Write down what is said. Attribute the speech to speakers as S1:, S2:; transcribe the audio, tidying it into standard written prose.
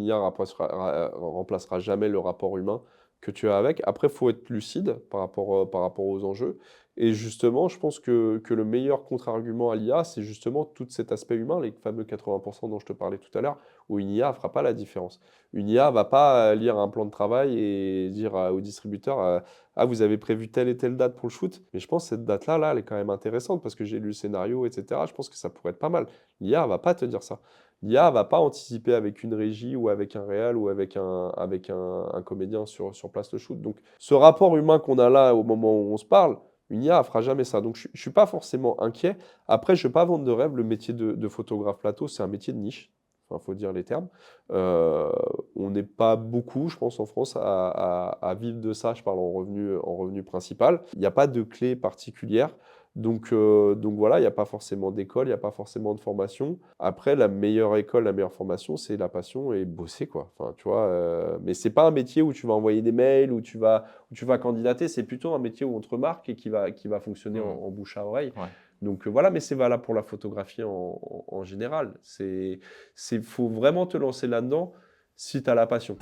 S1: une IA remplacera jamais le rapport humain que tu as avec. Après, il faut être lucide par rapport aux enjeux. Et justement, je pense que le meilleur contre-argument à l'IA, c'est justement tout cet aspect humain, les fameux 80% dont je te parlais tout à l'heure, où une IA ne fera pas la différence. Une IA ne va pas lire un plan de travail et dire au distributeur ah, vous avez prévu telle et telle date pour le shoot. Mais je pense que cette date-là, là, elle est quand même intéressante parce que j'ai lu le scénario, etc. Je pense que ça pourrait être pas mal. L'IA ne va pas te dire ça. L'IA ne va pas anticiper avec une régie ou avec un réal ou avec un comédien sur place le shoot. Donc, ce rapport humain qu'on a là au moment où on se parle, une IA ne fera jamais ça. Donc, je ne suis pas forcément inquiet. Après, je ne vais pas vendre de rêve. Le métier de photographe plateau, c'est un métier de niche. Enfin, faut dire les termes. Euh, on n'est pas beaucoup, je pense, en France à vivre de ça. Je parle en revenu principal. Il n'y a pas de clé particulière. Donc voilà, il n'y a pas forcément d'école, il n'y a pas forcément de formation. Après, la meilleure école, la meilleure formation, c'est la passion et bosser, quoi. Enfin, tu vois, mais c'est pas un métier où tu vas envoyer des mails, où tu vas candidater. C'est plutôt un métier où on te remarque et qui va fonctionner en bouche à oreille.
S2: Ouais.
S1: Donc voilà, mais c'est valable pour la photographie en général. Faut vraiment te lancer là-dedans si tu as la passion.